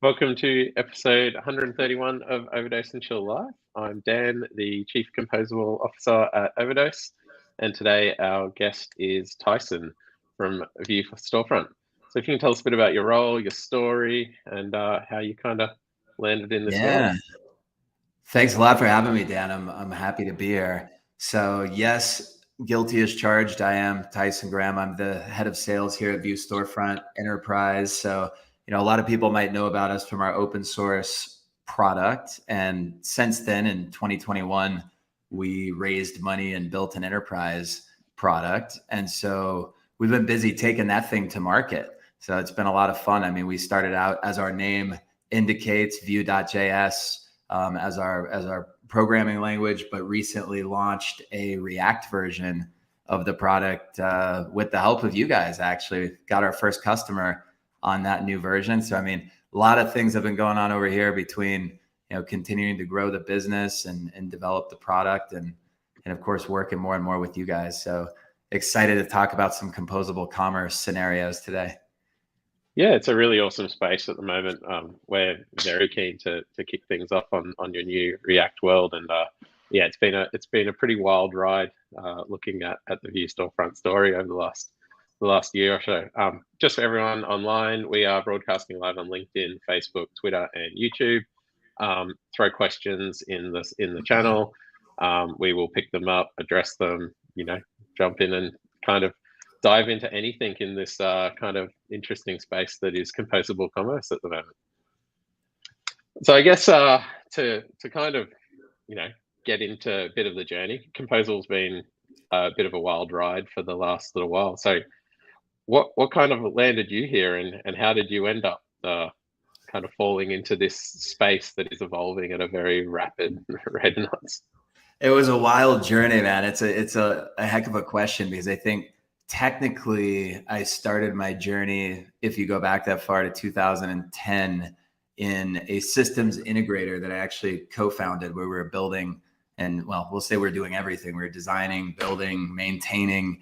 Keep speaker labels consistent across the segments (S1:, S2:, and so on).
S1: Welcome to episode 131 of Overdose and Chill Live. I'm Dan, the Chief Composable Officer at Overdose, and today our guest is Tyson from VUE Storefront. So if you can tell us a bit about your role, your story, and how you kind of landed in this world.
S2: Thanks a lot for having me, Dan. I'm happy to be here. So yes, guilty as charged. I am Tyson Graham. I'm the head of sales here at VUE Storefront Enterprise. So, a lot of people might know about us from our open source product. And since then, in 2021, we raised money and built an enterprise product. And so we've been busy taking that thing to market. So it's been a lot of fun. I mean, we started out, as our name indicates, Vue.js. As our programming language, but recently launched a React version of the product with the help of you guys. Actually, got our first customer on that new version. So I mean, a lot of things have been going on over here between continuing to grow the business and develop the product, and of course working more and more with you guys. So excited to talk about some composable commerce scenarios today.
S1: Yeah, it's a really awesome space at the moment. We're very keen to kick things off on your new React world, and yeah, it's been a pretty wild ride looking at the VUE Storefront story over the last year or so. Just for everyone online, we are broadcasting live on LinkedIn, Facebook, Twitter, and YouTube. Throw questions in the channel. We will pick them up, address them. Jump in and kind of dive into anything in this kind of interesting space that is composable commerce at the moment. So I guess to kind of get into a bit of the journey, Composable's been a bit of a wild ride for the last little while. So what kind of landed you here, and how did you end up kind of falling into this space that is evolving at a very rapid rate of knots?
S2: It was a wild journey, man. It's a heck of a question, because I think technically I started my journey, if you go back that far, to 2010 in a systems integrator that I actually co-founded, where we were building, and well, we'll say we're doing everything. We're designing, building, maintaining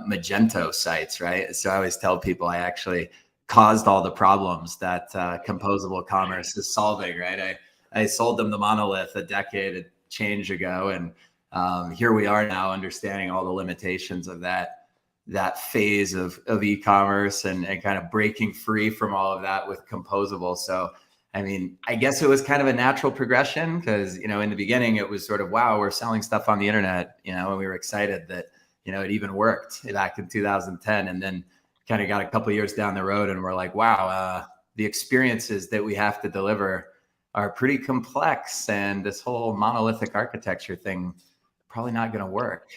S2: Magento sites, right? So I always tell people I actually caused all the problems that composable commerce is solving, right? I sold them the monolith a decade change ago, and here we are now understanding all the limitations of that phase of e-commerce and kind of breaking free from all of that with composable. So, I mean, I guess it was kind of a natural progression, because, in the beginning it was sort of, wow, we're selling stuff on the internet, and we were excited that, it even worked back in 2010. And then kind of got a couple of years down the road and we're like, wow, the experiences that we have to deliver are pretty complex, and this whole monolithic architecture thing probably not going to work.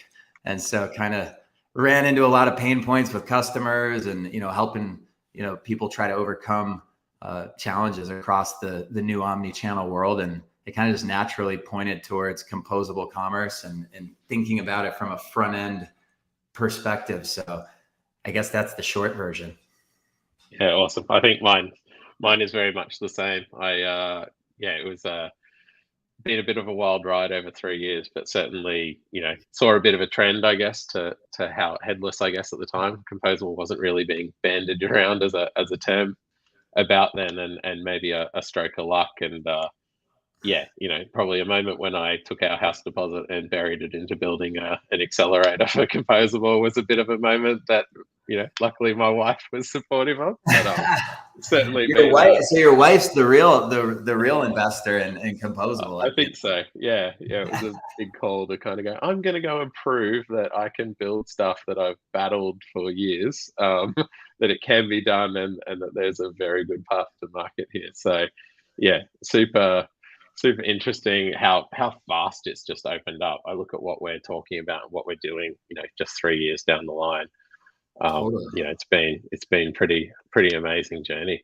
S2: And so kind of ran into a lot of pain points with customers, and helping people try to overcome challenges across the new omni-channel world. And it kind of just naturally pointed towards composable commerce and thinking about it from a front end perspective. So I guess that's the short version.
S1: Yeah, awesome. I think mine is very much the same. It was been a bit of a wild ride over 3 years, but certainly, saw a bit of a trend, I guess, to how headless, I guess, at the time. Composable wasn't really being bandied around as a term about then, and maybe a stroke of luck. And probably a moment when I took our house deposit and buried it into building an accelerator for Composable was a bit of a moment that, luckily my wife was supportive of. But certainly
S2: your wife's the real investor in Composable.
S1: I think so. Yeah. It was a big call to kind of go, I'm going to go and prove that I can build stuff that I've battled for years, that it can be done, and that there's a very good path to market here. So yeah, super interesting how fast it's just opened up. I look at what we're talking about, what we're doing, just 3 years down the line. It's been pretty amazing journey.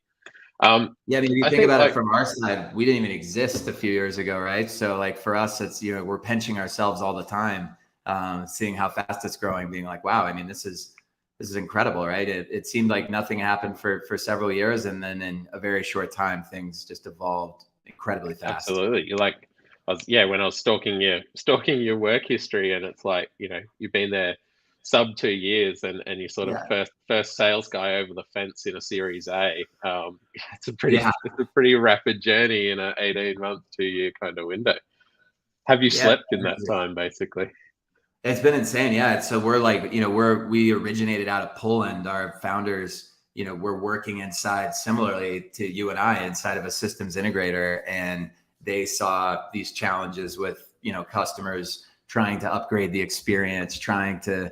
S2: I mean, if you think about it from our side, we didn't even exist a few years ago, right? So like for us, it's, we're pinching ourselves all the time, seeing how fast it's growing, being like, wow, I mean, this is incredible, right? It seemed like nothing happened for several years, and then in a very short time, things just evolved incredibly fast.
S1: Absolutely. You're like, when I was stalking your work history, and it's like, you've been there sub 2 years, and you sort of
S2: Yeah.
S1: first sales guy over the fence in a Series A. It's a
S2: Yeah.
S1: pretty rapid journey in a 18-month, 2-year kind of window. Have you
S2: Yeah.
S1: slept in that time, basically?
S2: It's been insane. Yeah. So we're like, we originated out of Poland. Our founders, we're working inside, similarly to you and I, inside of a systems integrator. And they saw these challenges with, customers trying to upgrade the experience, trying to,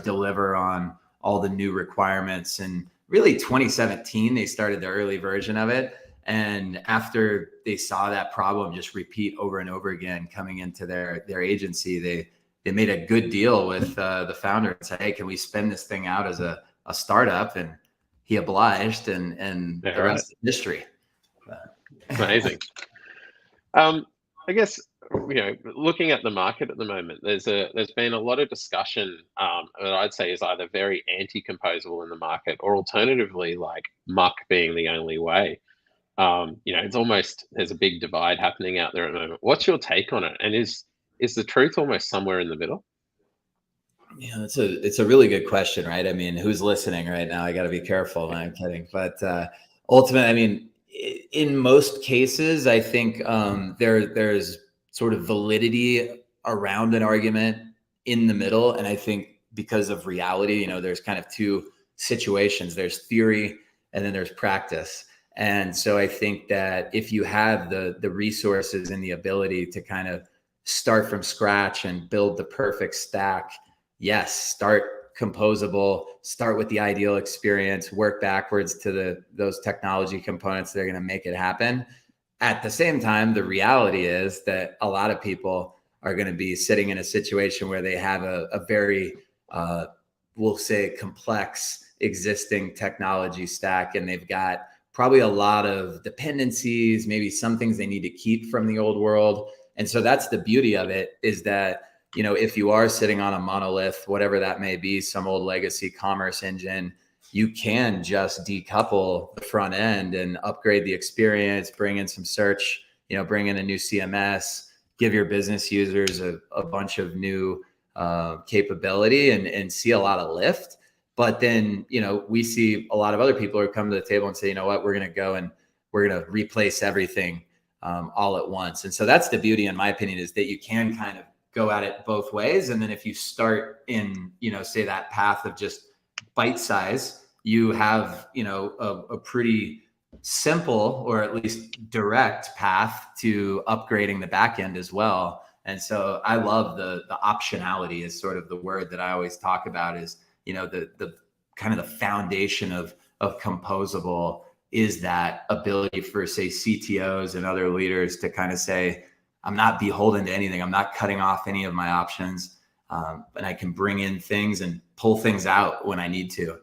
S2: deliver on all the new requirements. And really 2017, they started the early version of it. And after they saw that problem just repeat over and over again coming into their agency, they made a good deal with the founder and said, "Hey, can we spin this thing out as a startup?" And he obliged, and the rest is history.
S1: Amazing. I guess, looking at the market at the moment, there's been a lot of discussion that I'd say is either very anti-composable in the market, or alternatively, like muck being the only way. It's almost, there's a big divide happening out there at the moment. What's your take on it? And is the truth almost somewhere in the middle?
S2: Yeah, it's a really good question, right? I mean, who's listening right now? I got to be careful. I'm kidding, but ultimately, I mean, in most cases, I think there's sort of validity around an argument in the middle, and I think because of reality, there's kind of two situations. There's theory, and then there's practice. And so I think that if you have the resources and the ability to kind of start from scratch and build the perfect stack, yes, start composable, start with the ideal experience, work backwards to those technology components that are going to make it happen. At the same time, the reality is that a lot of people are going to be sitting in a situation where they have a very, we'll say, complex existing technology stack, and they've got probably a lot of dependencies, maybe some things they need to keep from the old world. And so that's the beauty of it, is that, if you are sitting on a monolith, whatever that may be, some old legacy commerce engine, you can just decouple the front end and upgrade the experience, bring in some search, bring in a new CMS, give your business users a bunch of new capability and see a lot of lift. But then, we see a lot of other people who come to the table and say, you know what, we're going to go and we're going to replace everything all at once. And so that's the beauty, in my opinion, is that you can kind of go at it both ways. And then if you start in, say that path of just bite size, you have, a pretty simple, or at least direct path to upgrading the back end as well. And so I love the optionality is sort of the word that I always talk about, is, the kind of the foundation of composable is that ability for, say, CTOs and other leaders to kind of say, I'm not beholden to anything. I'm not cutting off any of my options. And I can bring in things and pull things out when I need to.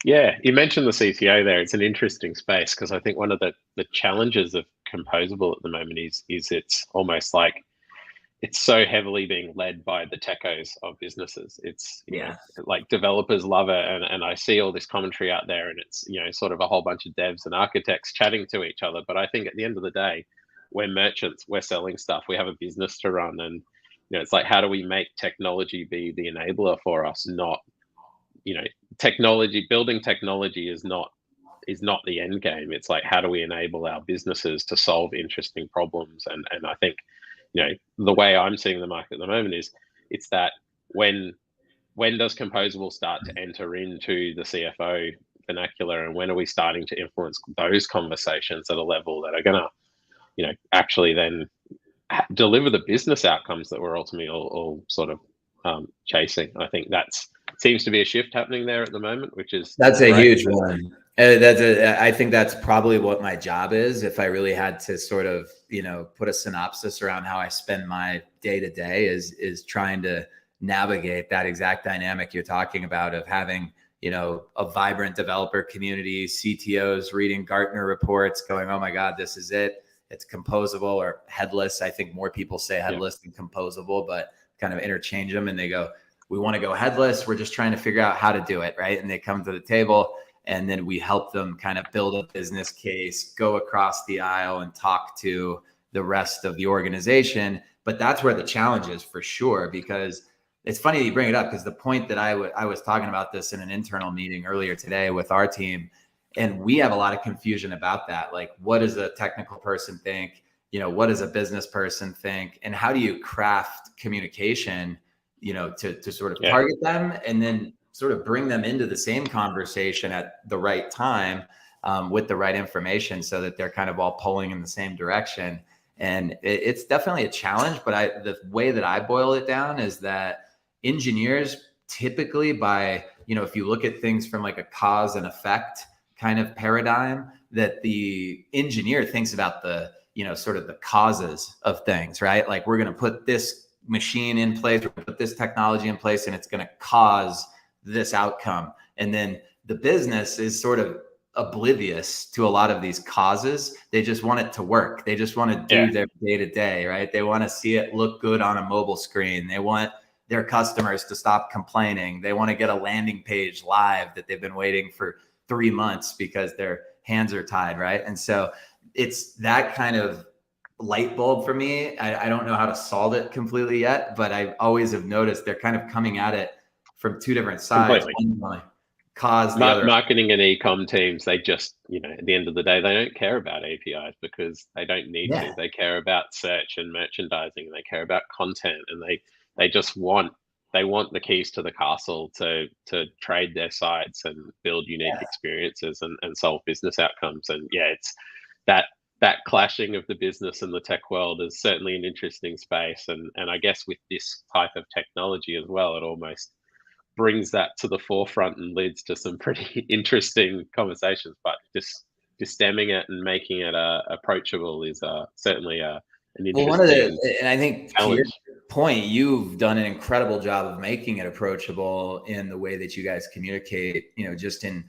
S1: Yeah, you mentioned the CTO there. It's an interesting space, because I think one of the challenges of composable at the moment is it's almost like it's so heavily being led by the techos of businesses. It's like developers love it, and I see all this commentary out there, and it's sort of a whole bunch of devs and architects chatting to each other. But I think at the end of the day, we're merchants, we're selling stuff, we have a business to run, and it's like, how do we make technology be the enabler for us? Not building technology is not the end game. It's like, how do we enable our businesses to solve interesting problems? And I think the way I'm seeing the market at the moment is it's that when does composable start to enter into the CFO vernacular, and when are we starting to influence those conversations at a level that are gonna actually then deliver the business outcomes that we're ultimately all sort of chasing? I think that's seems to be a shift happening there at the moment, that's
S2: a huge one. I think that's probably what my job is. If I really had to sort of, put a synopsis around how I spend my day to day, is trying to navigate that exact dynamic you're talking about, of having, a vibrant developer community, CTOs reading Gartner reports going, oh my God, this is it. It's composable or headless. I think more people say headless than composable, but kind of interchange them, and they go, we want to go headless. We're just trying to figure out how to do it, right? And they come to the table, and then we help them kind of build a business case, go across the aisle and talk to the rest of the organization. But that's where the challenge is, for sure, because it's funny that you bring it up, because the point that I was talking about this in an internal meeting earlier today with our team, and we have a lot of confusion about that. Like, what does a technical person think? What does a business person think? And how do you craft communication, to sort of target them and then sort of bring them into the same conversation at the right time, with the right information, so that they're kind of all pulling in the same direction. And it's definitely a challenge, but the way that I boil it down is that engineers typically, if you look at things from like a cause and effect kind of paradigm, that the engineer thinks about the, sort of the causes of things, right? Like, we're going to put this machine in place, we're going to put this technology in place, and it's going to cause this outcome. And then the business is sort of oblivious to a lot of these causes. They just want it to work. They just want to do their day to day, right? They want to see it look good on a mobile screen. They want their customers to stop complaining. They want to get a landing page live that they've been waiting for 3 months because their hands are tied, right? And so it's that kind of light bulb for me. I don't know how to solve it completely yet, but I always have noticed they're kind of coming at it from two different sides.
S1: Completely.
S2: Marketing
S1: and e-com teams, they just, at the end of the day, they don't care about APIs because they don't need to. They care about search and merchandising, and they care about content, and they just want the keys to the castle to trade their sites and build unique experiences and solve business outcomes. And it's that clashing of the business and the tech world is certainly an interesting space. And I guess with this type of technology as well, it almost brings that to the forefront and leads to some pretty interesting conversations. But just stemming it and making it approachable is certainly an interesting
S2: and I think
S1: challenge.
S2: To your point, you've done an incredible job of making it approachable in the way that you guys communicate, just in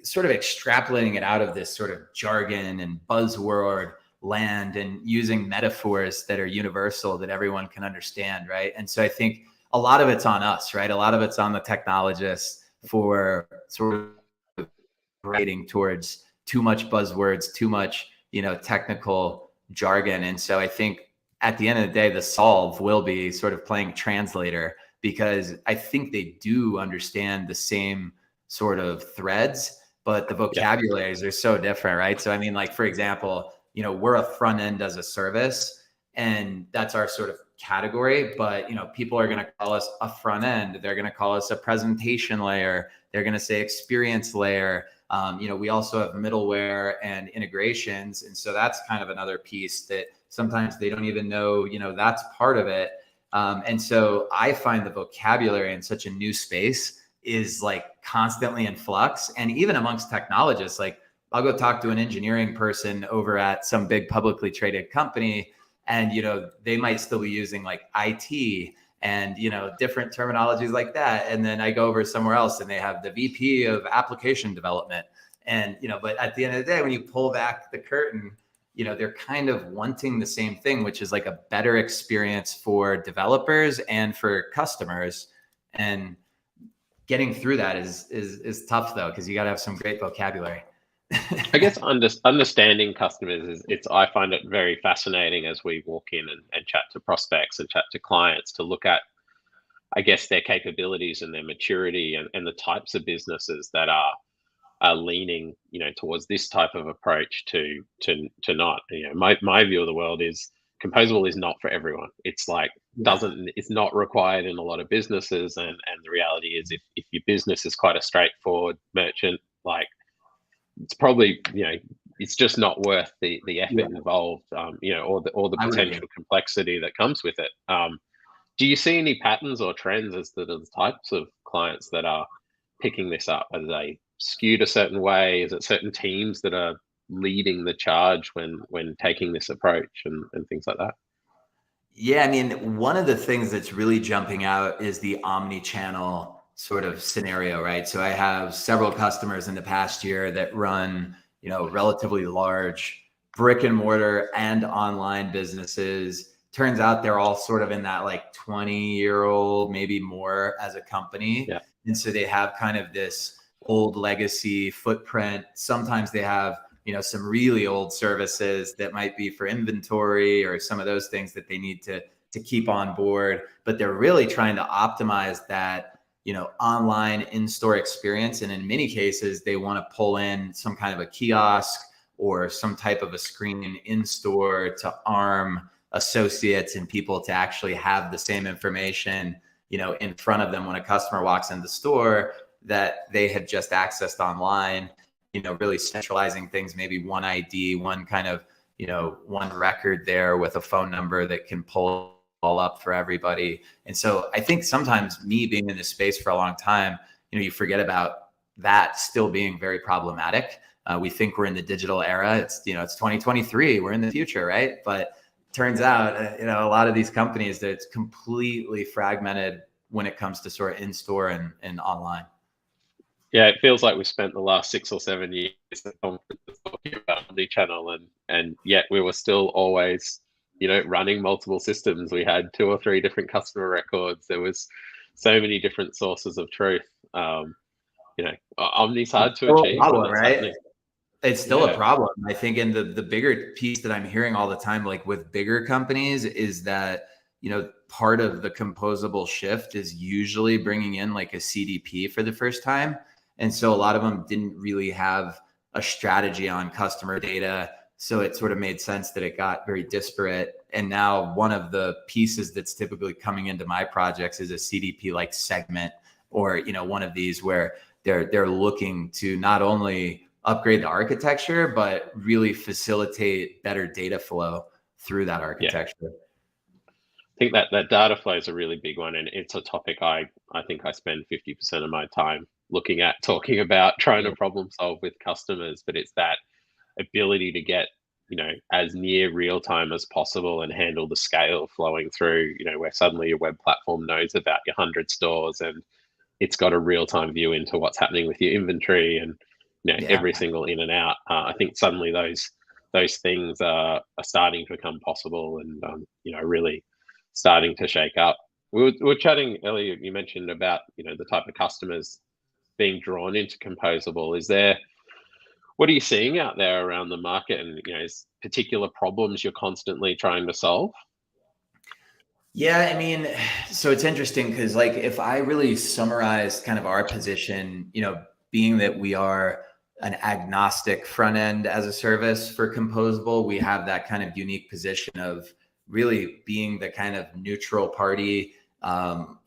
S2: sort of extrapolating it out of this sort of jargon and buzzword land and using metaphors that are universal that everyone can understand, right? And so I think a lot of it's on us, right? A lot of it's on the technologists for sort of grading towards too much buzzwords, too much, technical jargon. And so I think at the end of the day, the solve will be sort of playing translator, because I think they do understand the same sort of threads, but the vocabularies are so different, right? So, I mean, like, for example, we're a front end as a service, and that's our sort of category, but people are going to call us a front end. They're going to call us a presentation layer. They're going to say experience layer. We also have middleware and integrations. And so that's kind of another piece that sometimes they don't even know, that's part of it. And so I find the vocabulary in such a new space is like constantly in flux. And even amongst technologists, like, I'll go talk to an engineering person over at some big publicly traded company, and, they might still be using like IT and, different terminologies like that. And then I go over somewhere else and they have the VP of application development. And, but at the end of the day, when you pull back the curtain, they're kind of wanting the same thing, which is like a better experience for developers and for customers. And getting through that is tough though, because you got to have some great vocabulary.
S1: I guess understanding customers I find it very fascinating as we walk in and chat to prospects and chat to clients to look at, I guess, their capabilities and their maturity and the types of businesses that are leaning, towards this type of approach to not. My view of the world is composable is not for everyone. It's like it's not required in a lot of businesses, and the reality is if your business is quite a straightforward merchant, like, it's probably, it's just not worth the effort involved, or the potential complexity that comes with it. Do you see any patterns or trends as to the types of clients that are picking this up? Are they skewed a certain way? Is it certain teams that are leading the charge when taking this approach and things like that?
S2: Yeah, I mean, one of the things that's really jumping out is the omni-channel sort of scenario, right? So I have several customers in the past year that run, relatively large brick and mortar and online businesses. Turns out they're all sort of in that like 20-year-old, maybe more as a company.
S1: Yeah.
S2: And so they have kind of this old legacy footprint. Sometimes they have, some really old services that might be for inventory or some of those things that they need to to keep on board, but they're really trying to optimize that, online in-store experience. And in many cases, they want to pull in some kind of a kiosk or some type of a screen in store to arm associates and people to actually have the same information, in front of them when a customer walks in the store that they had just accessed online, really centralizing things, maybe one ID, one kind of, one record there with a phone number that can pull all up for everybody. And so I think sometimes, me being in this space for a long time, you forget about that still being very problematic. We think we're in the digital era. It's 2023. We're in the future, right? But turns out, a lot of these companies, that it's completely fragmented when it comes to sort of in-store and online.
S1: Yeah, it feels like we spent the last 6 or 7 years at conferences talking about omnichannel, and yet we were still always, running multiple systems. We had 2 or 3 different customer records. There was so many different sources of truth. Omni's hard to achieve.
S2: Problem, right? It's still a problem, I think. And the bigger piece that I'm hearing all the time, like with bigger companies, is that, part of the composable shift is usually bringing in like a CDP for the first time. And so a lot of them didn't really have a strategy on customer data. So it sort of made sense that it got very disparate. And now one of the pieces that's typically coming into my projects is a CDP like segment, or, one of these where they're looking to not only upgrade the architecture, but really facilitate better data flow through that architecture.
S1: Yeah. I think that data flow is a really big one, and it's a topic I think I spend 50% of my time looking at, talking about, trying to problem solve with customers. But it's that ability to get, as near real time as possible and handle the scale flowing through, where suddenly your web platform knows about your 100 stores and it's got a real time view into what's happening with your inventory and every single in and out. I think suddenly those things are starting to become possible, and really starting to shake up. We were chatting earlier. You mentioned about the type of customers being drawn into composable. What are you seeing out there around the market, and is particular problems you're constantly trying to solve?
S2: Yeah, I mean, so it's interesting because, like, if I really summarize kind of our position, being that we are an agnostic front end as a service for composable, we have that kind of unique position of really being the kind of neutral party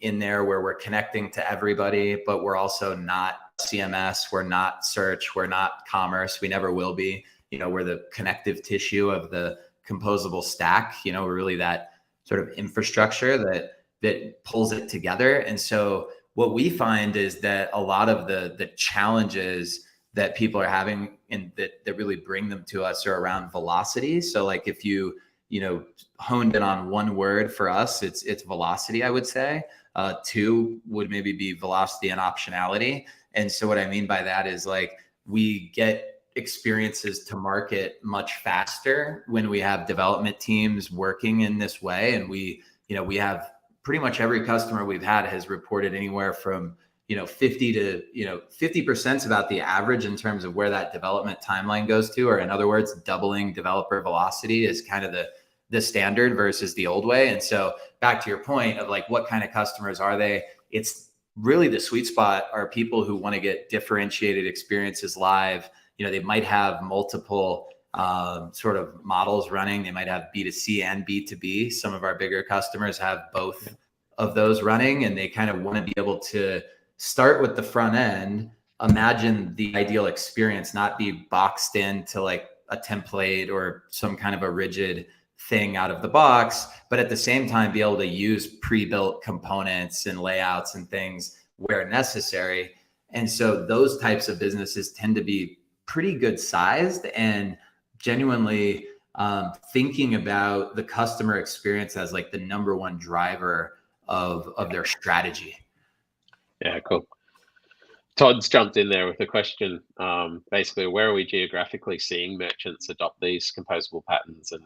S2: in there, where we're connecting to everybody, but we're also not CMS, we're not search, we're not commerce, we never will be. We're the connective tissue of the composable stack. We're really that sort of infrastructure that pulls it together. And so what we find is that a lot of the challenges that people are having and that really bring them to us are around velocity. So like if you honed in on one word for us, it's velocity, I would say. 2 would maybe be velocity and optionality. And so what I mean by that is, like, we get experiences to market much faster when we have development teams working in this way. And we have pretty much every customer we've had has reported anywhere from 50 to 50% is about the average in terms of where that development timeline goes to, or in other words, doubling developer velocity is kind of the standard versus the old way. And so back to your point of like, what kind of customers are they? It's really the sweet spot are people who want to get differentiated experiences live. They might have multiple sort of models running. They might have B2C and B2B. Some of our bigger customers have both of those running, and they kind of want to be able to start with the front end, imagine the ideal experience, not be boxed into like a template or some kind of a rigid thing out of the box, but at the same time be able to use pre-built components and layouts and things where necessary. And so those types of businesses tend to be pretty good sized and genuinely thinking about the customer experience as like the number one driver of their strategy.
S1: Yeah, cool. Todd's jumped in there with a question. Basically, where are we geographically seeing merchants adopt these composable patterns? And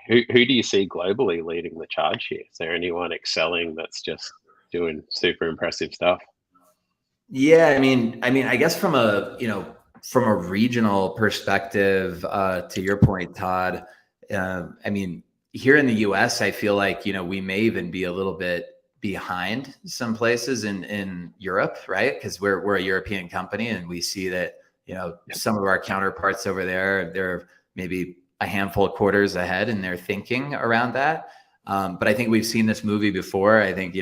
S1: who do you see globally leading the charge here? Is there anyone excelling that's just doing super impressive stuff?
S2: Yeah, I mean, I guess from a regional perspective, to your point, Todd, here in the US, I feel like, we may even be a little bit behind some places in Europe, right? Because we're a European company, and we see that, some of our counterparts over there, they're maybe a handful of quarters ahead in their thinking around that. But I think we've seen this movie before. I think,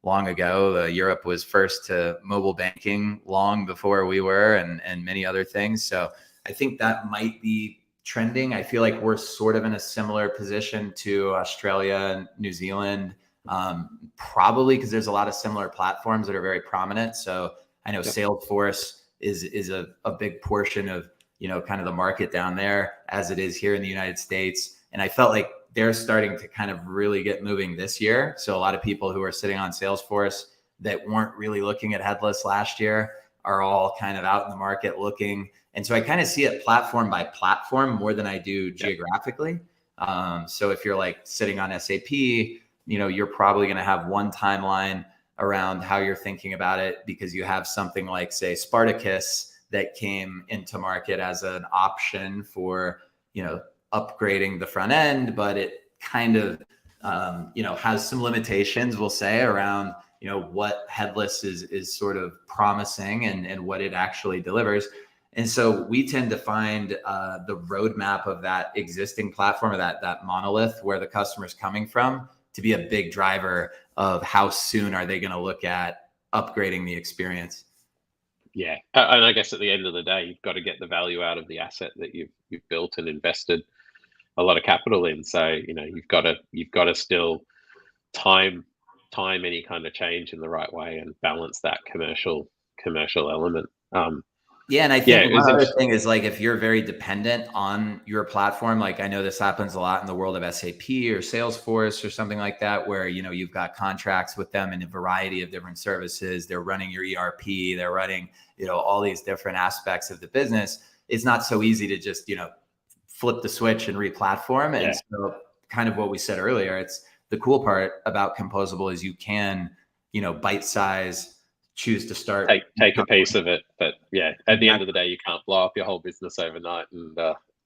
S2: long ago, Europe was first to mobile banking long before we were, and many other things. So I think that might be trending. I feel like we're sort of in a similar position to Australia and New Zealand, probably because there's a lot of similar platforms that are very prominent. So I know Salesforce is a big portion of, kind of the market down there, as it is here in the United States. And I felt like they're starting to kind of really get moving this year. So a lot of people who are sitting on Salesforce that weren't really looking at headless last year are all kind of out in the market looking. And so I kind of see it platform by platform more than I do geographically. So if you're like sitting on SAP, you're probably going to have one timeline around how you're thinking about it, because you have something like, say, Spartacus that came into market as an option for, upgrading the front end, but it kind of, has some limitations, we'll say, around, what headless is sort of promising and what it actually delivers. And so we tend to find the roadmap of that existing platform, or that monolith where the customer's coming from, to be a big driver of how soon are they going to look at upgrading the experience.
S1: Yeah, and I guess at the end of the day, you've got to get the value out of the asset that you've built and invested a lot of capital in. So you've got to still time any kind of change in the right way and balance that commercial element.
S2: Yeah, and I think one other thing is, like, if you're very dependent on your platform, like I know this happens a lot in the world of SAP or Salesforce or something like that, where you've got contracts with them in a variety of different services. They're running your ERP, they're running all these different aspects of the business. It's not so easy to just flip the switch and re-platform. And so kind of what we said earlier, it's the cool part about Composable is you can, bite size, choose to start.
S1: Take a piece of it. But at the end of the day, you can't blow up your whole business overnight. And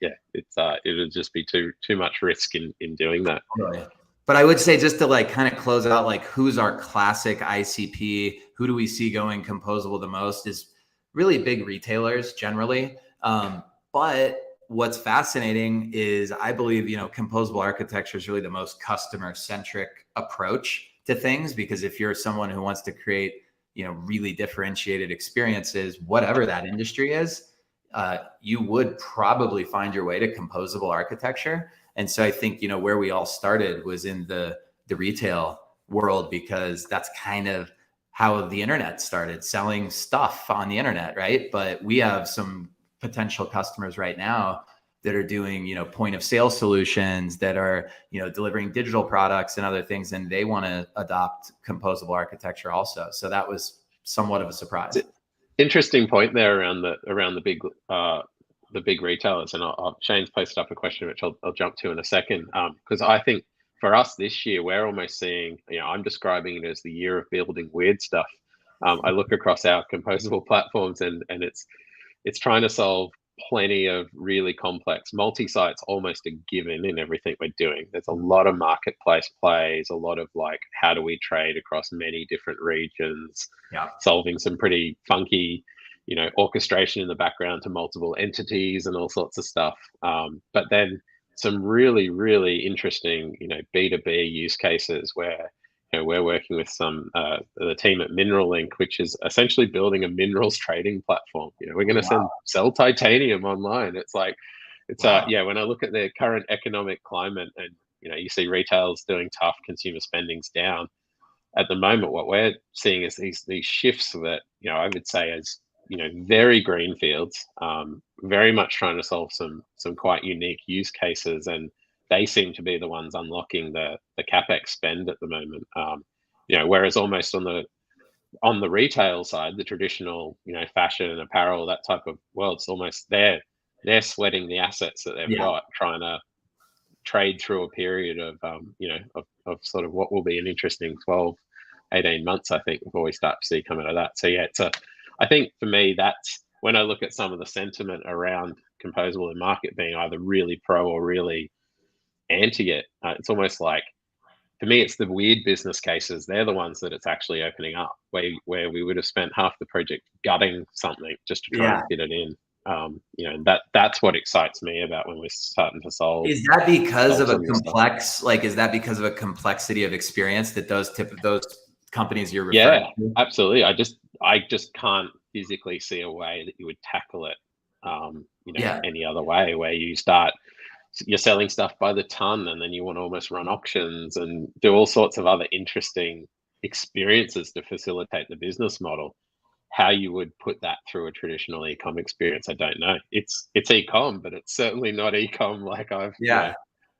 S1: it would just be too much risk in doing that.
S2: But I would say, just to like kind of close out, like, who's our classic ICP? Who do we see going composable the most? Is really big retailers generally. But what's fascinating is, I believe, composable architecture is really the most customer-centric approach to things, because if you're someone who wants to create, really differentiated experiences, whatever that industry is, you would probably find your way to composable architecture. And so I think, where we all started was in the retail world, because that's kind of how the internet started, selling stuff on the internet, right? But we have some potential customers right now that are doing, point of sale solutions, that are, delivering digital products and other things, and they want to adopt composable architecture also. So that was somewhat of a surprise.
S1: Interesting point there around the big retailers, and Shane's posted up a question which I'll jump to in a second, because I think for us this year, we're almost seeing, I'm describing it as the year of building weird stuff. I look across our composable platforms, and it's trying to solve plenty of really complex multi-sites, almost a given in everything we're doing. There's a lot of marketplace plays, a lot of like, how do we trade across many different regions, solving some pretty funky, orchestration in the background to multiple entities and all sorts of stuff. But then some really, really interesting, B2B use cases where we're working with the team at Mineral Link, which is essentially building a minerals trading platform. We're going to sell titanium online. It's like, when I look at the current economic climate, and you see retailers doing tough, consumer spending's down. At the moment, what we're seeing is these shifts that I would say as very green fields, very much trying to solve some quite unique use cases, and they seem to be the ones unlocking the CapEx spend at the moment. Whereas almost on the retail side, the traditional, fashion and apparel, that type of world, it's almost they're sweating the assets that they've got, trying to trade through a period of, of sort of what will be an interesting 12, 18 months, I think, before we start to see come out of that. So I think for me, that's when I look at some of the sentiment around composable in market being either really pro or really anti it. It's almost like, for me, it's the weird business cases. They're the ones that it's actually opening up, where we would have spent half the project gutting something just to try and fit it in. That's what excites me about when we're starting to solve.
S2: Is that because of a
S1: some
S2: complex, like, is that because of a complexity of experience that those companies you're referring to?
S1: Absolutely. I just can't physically see a way that you would tackle it, any other way, where you're selling stuff by the ton, and then you want to almost run auctions and do all sorts of other interesting experiences to facilitate the business model. How you would put that through a traditional ecom experience, I don't know. It's ecom, but it's certainly not ecom like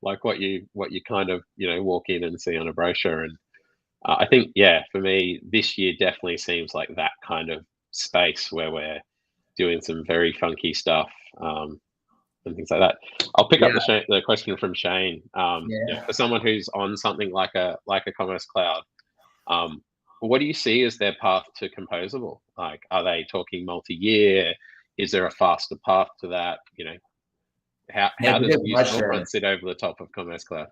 S1: like what you kind of walk in and see on a brochure. And I think, for me, this year definitely seems like that kind of space where we're doing some very funky stuff, and things like that. I'll pick up the question from Shane. For someone who's on something like a Commerce Cloud, what do you see as their path to composable? Like, are they talking multi-year? Is there a faster path to that? How does VUE Storefront sit over the top of Commerce Cloud?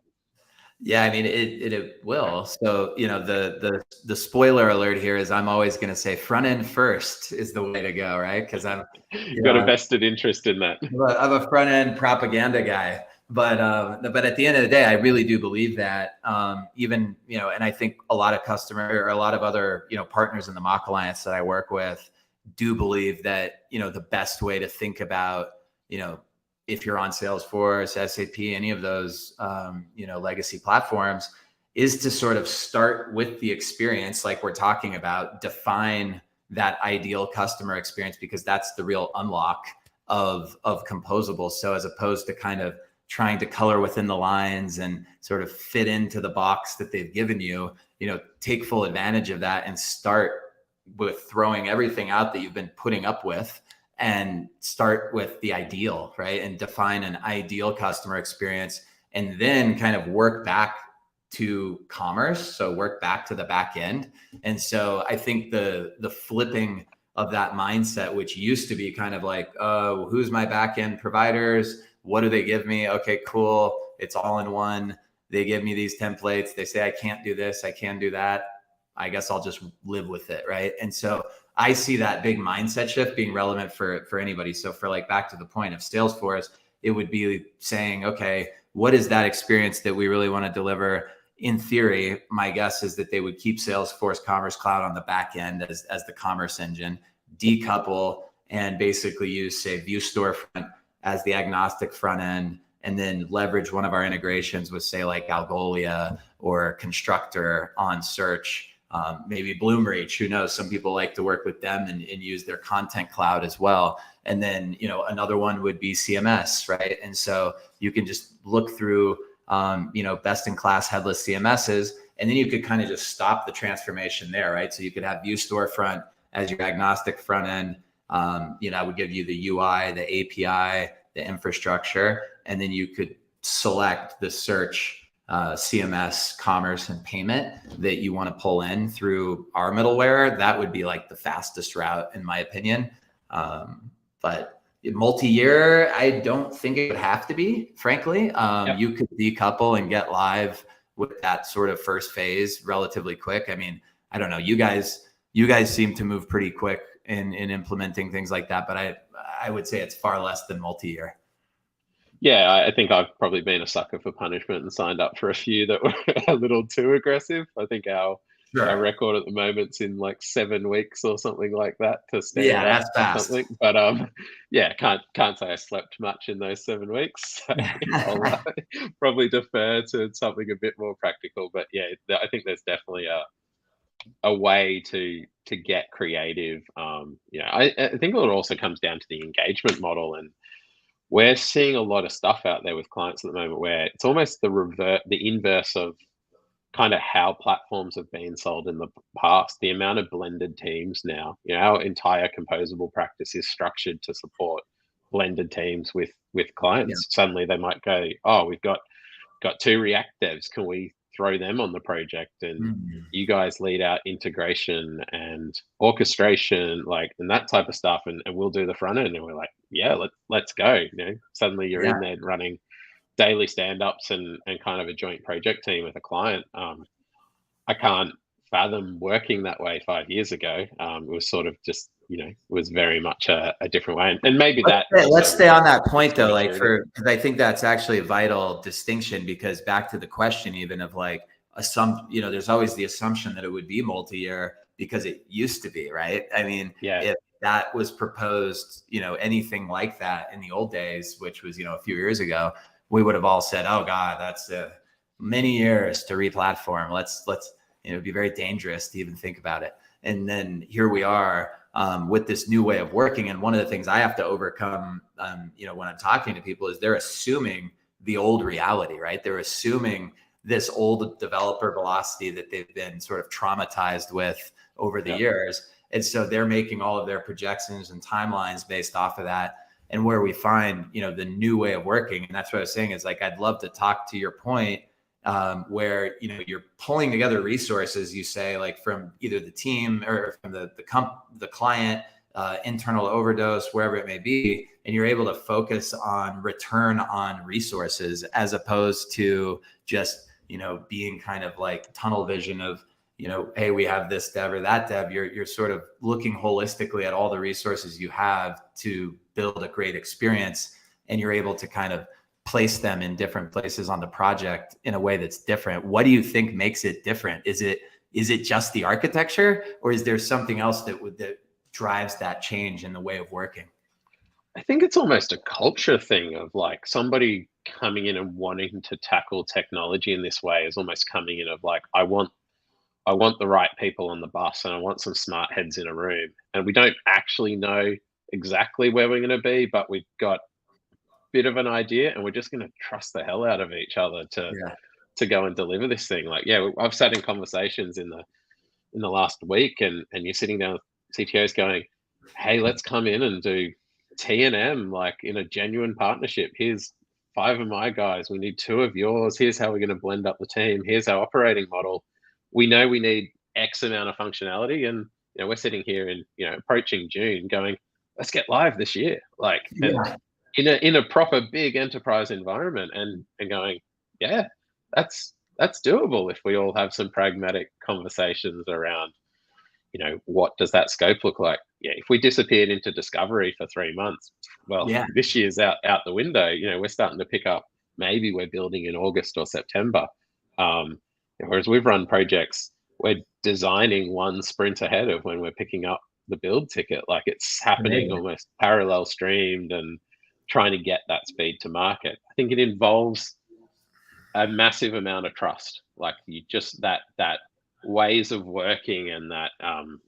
S2: Yeah, I mean, it will. So, the spoiler alert here is I'm always going to say front end first is the way to go, right? Because I'm
S1: got a vested interest in that.
S2: I'm a front end propaganda guy, but at the end of the day, I really do believe that. Even and I think a lot of a lot of other partners in the Mock Alliance that I work with do believe that the best way to think about if you're on Salesforce, SAP, any of those, legacy platforms, is to sort of start with the experience, like we're talking about, define that ideal customer experience, because that's the real unlock of composable. So as opposed to kind of trying to color within the lines and sort of fit into the box that they've given you, take full advantage of that and start with throwing everything out that you've been putting up with, and start with the ideal, right? And define an ideal customer experience, and then kind of work back to commerce. So work back to the back end. And so I think the flipping of that mindset, which used to be kind of like, oh, who's my back end providers? What do they give me? Okay, cool. It's all in one. They give me these templates. They say, I can't do this. I can do that. I guess I'll just live with it. Right. And so I see that big mindset shift being relevant for anybody. So for back to the point of Salesforce, it would be saying, okay, what is that experience that we really want to deliver? In theory, my guess is that they would keep Salesforce Commerce Cloud on the back end as the commerce engine, decouple, and basically use, say, VUE Storefront as the agnostic front end, and then leverage one of our integrations with, say, like Algolia or Constructor on search. Maybe Bloomreach, who knows? Some people like to work with them and use their content cloud as well. And then, another one would be CMS, right? And so you can just look through, best in class headless CMSs, and then you could kind of just stop the transformation there, right? So you could have VUE Storefront as your agnostic front end. I would give you the UI, the API, the infrastructure, and then you could select the search, CMS, commerce, and payment that you want to pull in through our middleware. That would be like the fastest route, in my opinion. But multi-year, I don't think it would have to be, frankly. You could decouple and get live with that sort of first phase relatively quick. I mean, I don't know. You guys seem to move pretty quick in implementing things like that, but I would say it's far less than multi-year.
S1: Yeah, I think I've probably been a sucker for punishment and signed up for a few that were a little too aggressive. I think our record at the moment's in like 7 weeks or something like that to stand up.
S2: That's fast.
S1: Something. But can't say I slept much in those 7 weeks. So I'll probably defer to something a bit more practical. But yeah, I think there's definitely a way to get creative. I think it also comes down to the engagement model, and we're seeing a lot of stuff out there with clients at the moment where it's almost the inverse of kind of how platforms have been sold in the past. The amount of blended teams now, our entire composable practice is structured to support blended teams with clients. Yeah. Suddenly they might go, oh, we've got 2 React devs. Can we throw them on the project? And you guys lead out integration and orchestration, and that type of stuff. And we'll do the front end. And we're like, yeah, let's go. Suddenly you're in there running daily stand-ups and kind of a joint project team with a client. I can't fathom working that way 5 years ago. It was sort of just, was very much a different way. And maybe
S2: Let's stay on that point though, like
S1: maturity.
S2: because I think that's actually a vital distinction, because back to the question even of like, there's always the assumption that it would be multi-year because it used to be, right? I mean,
S1: Yeah.
S2: if that was proposed, anything like that in the old days, which was, a few years ago, we would have all said, oh God, that's many years to re-platform. Let's, it'd be very dangerous to even think about it. And then here we are with this new way of working. And one of the things I have to overcome, when I'm talking to people is they're assuming the old reality, right? They're assuming this old developer velocity that they've been sort of traumatized with over the years. And so they're making all of their projections and timelines based off of that. And where we find, the new way of working. And that's what I was saying is like, I'd love to talk to your point where, you're pulling together resources, you say, like from either the team or from the client, internal Overdose, wherever it may be, and you're able to focus on return on resources as opposed to just, being kind of like tunnel vision of, hey, we have this dev or that dev. You're sort of looking holistically at all the resources you have to build a great experience, and you're able to kind of place them in different places on the project in a way that's different. What do you think makes it different? Is it just the architecture, or is there something else that drives that change in the way of working?
S1: I think it's almost a culture thing of like somebody coming in and wanting to tackle technology in this way is almost coming in of like, I want the right people on the bus, and I want some smart heads in a room. And we don't actually know exactly where we're going to be, but we've got a bit of an idea, and we're just going to trust the hell out of each other to go and deliver this thing. Like, I've sat in conversations in the last week, and you're sitting down with CTOs going, hey, let's come in and do T&M like in a genuine partnership. Here's 5 of my guys. We need 2 of yours. Here's how we're going to blend up the team. Here's our operating model. We know we need X amount of functionality, and we're sitting here in approaching June, going, let's get live this year, like and in a proper big enterprise environment, and going, that's doable if we all have some pragmatic conversations around, what does that scope look like? If we disappeared into discovery for 3 months, well, this year's out the window. We're starting to pick up. Maybe we're building in August or September. Whereas we've run projects, we're designing 1 sprint ahead of when we're picking up the build ticket. Like it's happening almost parallel streamed, and trying to get that speed to market. I think it involves a massive amount of trust. Like you just that ways of working and that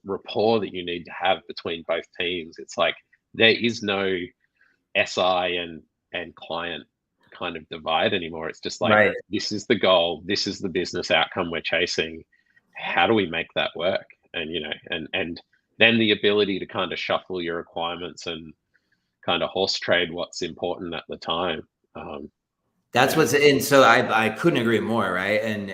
S1: rapport that you need to have between both teams. It's like there is no SI and client kind of divide anymore. It's just like, this is the goal, this is the business outcome we're chasing. How do we make that work? And and then the ability to kind of shuffle your requirements and kind of horse trade what's important at the time.
S2: That's what's in. So I couldn't agree more. Right. And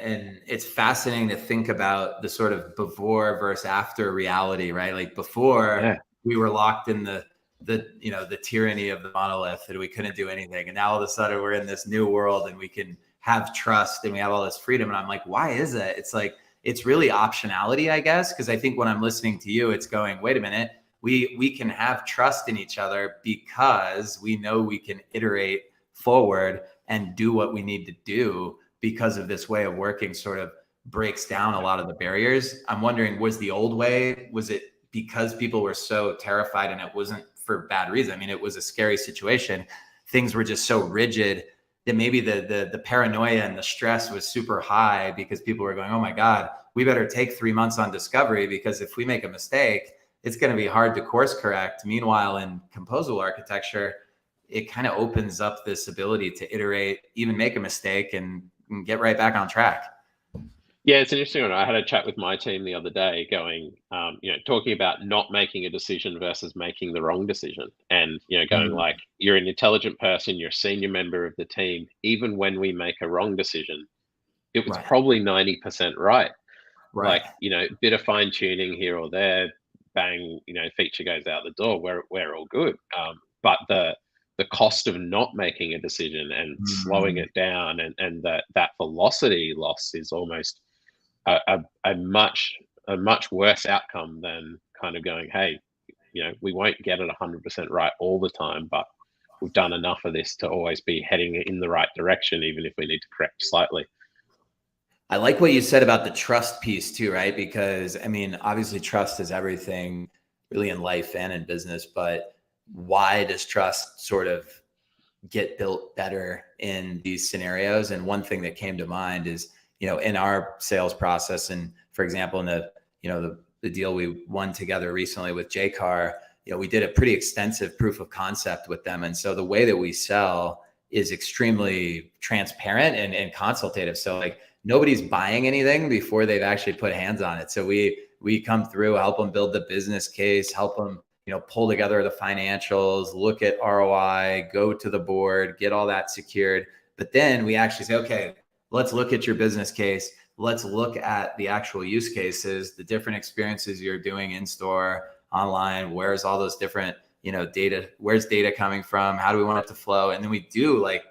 S2: it's fascinating to think about the sort of before versus after reality, right? Like before we were locked in the tyranny of the monolith, and we couldn't do anything. And now all of a sudden we're in this new world, and we can have trust, and we have all this freedom. And I'm like, why is it? It's like, it's really optionality, I guess. Cause I think when I'm listening to you, it's going, wait a minute, we can have trust in each other because we know we can iterate forward and do what we need to do, because of this way of working sort of breaks down a lot of the barriers. I'm wondering, was the old way, was it because people were so terrified, and it wasn't for bad reason? I mean, it was a scary situation. Things were just so rigid that maybe the paranoia and the stress was super high, because people were going, oh my God, we better take 3 months on discovery, because if we make a mistake, it's going to be hard to course correct. Meanwhile, in composable architecture, it kind of opens up this ability to iterate, even make a mistake, and get right back on track.
S1: Yeah, it's an interesting one. I had a chat with my team the other day going, talking about not making a decision versus making the wrong decision. And, going like, you're an intelligent person, you're a senior member of the team. Even when we make a wrong decision, it was probably 90% right. Like, bit of fine tuning here or there, bang, feature goes out the door, we're all good. But the cost of not making a decision and slowing
S2: Mm.
S1: it down, and that velocity loss is almost a much worse outcome than kind of going, hey, we won't get it 100% right all the time, but we've done enough of this to always be heading in the right direction, even if we need to correct slightly.
S2: I like what you said about the trust piece too, right? Because I mean, obviously trust is everything really in life and in business, but why does trust sort of get built better in these scenarios? And one thing that came to mind is, in our sales process, and for example, in the deal we won together recently with JCar, we did a pretty extensive proof of concept with them. And so the way that we sell is extremely transparent and consultative. So like nobody's buying anything before they've actually put hands on it. So we come through, help them build the business case, help them pull together the financials, look at ROI, go to the board, get all that secured. But then we actually say, okay, let's look at your business case. Let's look at the actual use cases, the different experiences you're doing in store, online. Where's all those different, data? Where's data coming from? How do we want it to flow? And then we do, like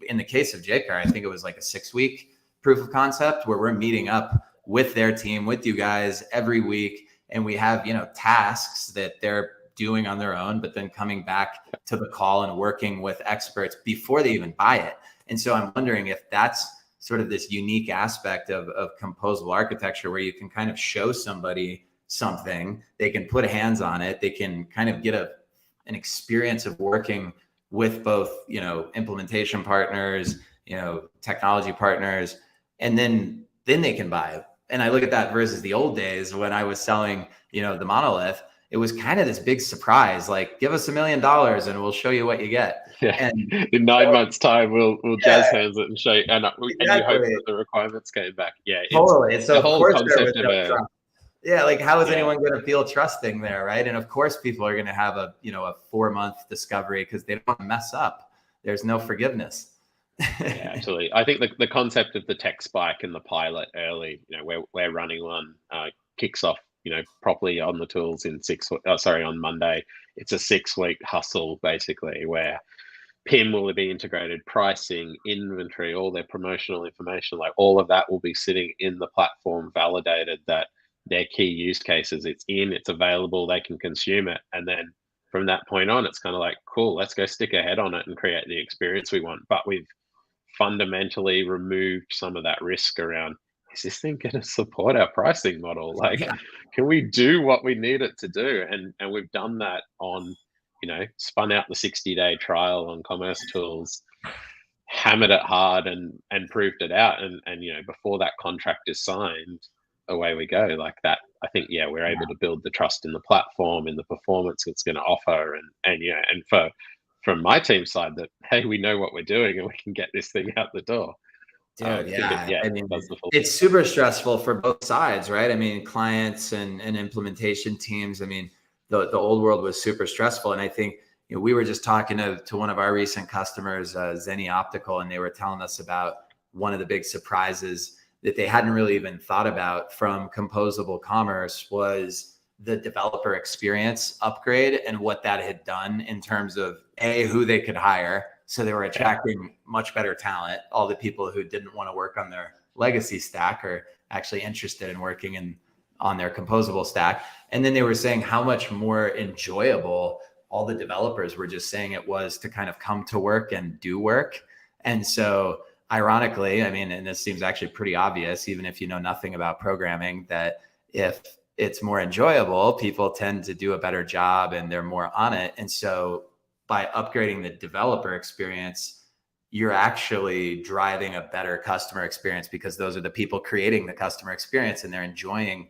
S2: in the case of JCar, I think it was like a 6-week proof of concept where we're meeting up with their team, with you guys every week. And we have, tasks that they're doing on their own, but then coming back to the call and working with experts before they even buy it. And so I'm wondering if that's sort of this unique aspect of composable architecture, where you can kind of show somebody something, they can put hands on it, they can kind of get an experience of working with both, implementation partners, technology partners, and then they can buy it. And I look at that versus the old days when I was selling, the monolith. It was kind of this big surprise, like, give us $1 million and we'll show you what you get.
S1: Yeah.
S2: And
S1: in 9 months' time, we'll jazz hands it and show you, and you hope that the requirements came back. Yeah,
S2: totally. So
S1: the
S2: of
S1: whole
S2: course
S1: concept of
S2: like, how is anyone going to feel trusting there, right? And of course, people are going to have a 4-month discovery because they don't want to mess up. There's no forgiveness.
S1: Yeah, absolutely. I think the concept of the tech spike and the pilot early, we're running one, kicks off, properly on the tools in on Monday. It's a 6-week hustle basically, where PIM will be integrated, pricing, inventory, all their promotional information, like all of that will be sitting in the platform, validated that their key use cases, it's available, they can consume it. And then from that point on, it's kind of like, cool, let's go stick a head on it and create the experience we want. But we've fundamentally removed some of that risk around, is this thing going to support our pricing model? Like, can we do what we need it to do? And we've done that on, spun out the 60-day trial on Commerce Tools, hammered it hard and proved it out. And before that contract is signed, away we go. Like that, I think, we're able to build the trust in the platform, in the performance it's going to offer. And from my team side, that, hey, we know what we're doing and we can get this thing out the door.
S2: Dude, I mean, it's super stressful for both sides, right? I mean, clients and implementation teams. I mean, the old world was super stressful. And I think, we were just talking to one of our recent customers, Zenny Optical, and they were telling us about one of the big surprises that they hadn't really even thought about from composable commerce was the developer experience upgrade and what that had done in terms of who they could hire. So they were attracting much better talent. All the people who didn't want to work on their legacy stack are actually interested in working on their composable stack. And then they were saying how much more enjoyable all the developers were just saying it was to kind of come to work and do work. And so ironically, I mean, and this seems actually pretty obvious, even if you know nothing about programming, that if it's more enjoyable, people tend to do a better job and they're more on it. And so by upgrading the developer experience, you're actually driving a better customer experience, because those are the people creating the customer experience and they're enjoying,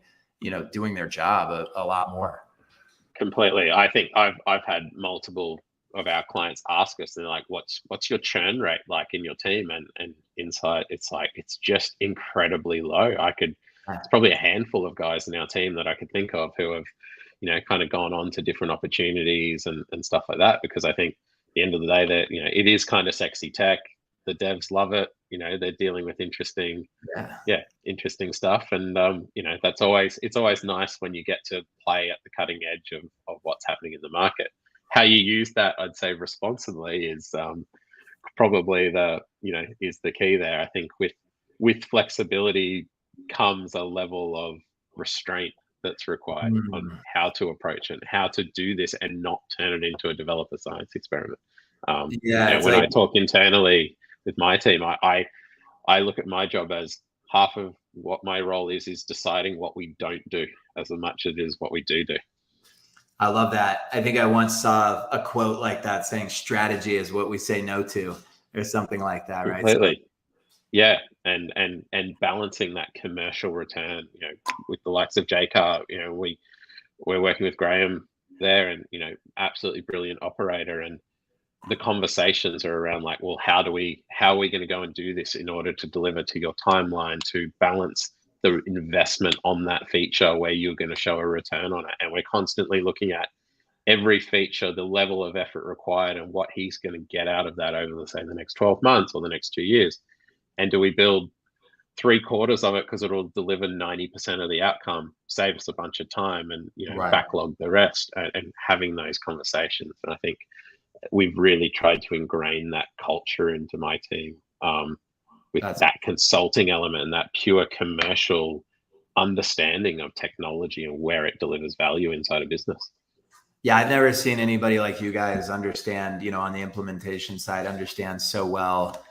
S2: doing their job a lot more.
S1: Completely. I think I've had multiple of our clients ask us, and they're like, what's your churn rate like in your team? And inside, it's like, it's just incredibly low. It's probably a handful of guys in our team that I could think of who have, kind of gone on to different opportunities and stuff like that, because I think at the end of the day that, it is kind of sexy tech. The devs love it. They're dealing with interesting stuff. And, it's always nice when you get to play at the cutting edge of what's happening in the market. how you use that, I'd say responsibly, is probably is the key there. I think with flexibility comes a level of restraint that's required on how to approach it, how to do this and not turn it into a developer science experiment.
S2: Yeah,
S1: when I talk internally with my team, I look at my job as half of what my role is deciding what we don't do as much as it is what we do.
S2: I love that. I think I once saw a quote like that saying strategy is what we say no to, or something like that, right?
S1: Completely. Yeah, and balancing that commercial return, with the likes of JCar, we're working with Graham there, and absolutely brilliant operator, and the conversations are around like, well, how are we going to go and do this in order to deliver to your timeline, to balance the investment on that feature where you're going to show a return on it. And we're constantly looking at every feature, the level of effort required, and what he's going to get out of that over, say, the next 12 months or the next 2 years. And do we build 3/4 of it because it'll deliver 90% of the outcome, save us a bunch of time, and backlog the rest, and having those conversations. And I think we've really tried to ingrain that culture into my team, with that consulting element and that pure commercial understanding of technology and where it delivers value inside a business.
S2: Yeah, I've never seen anybody like you guys understand, on the implementation side, understand so well,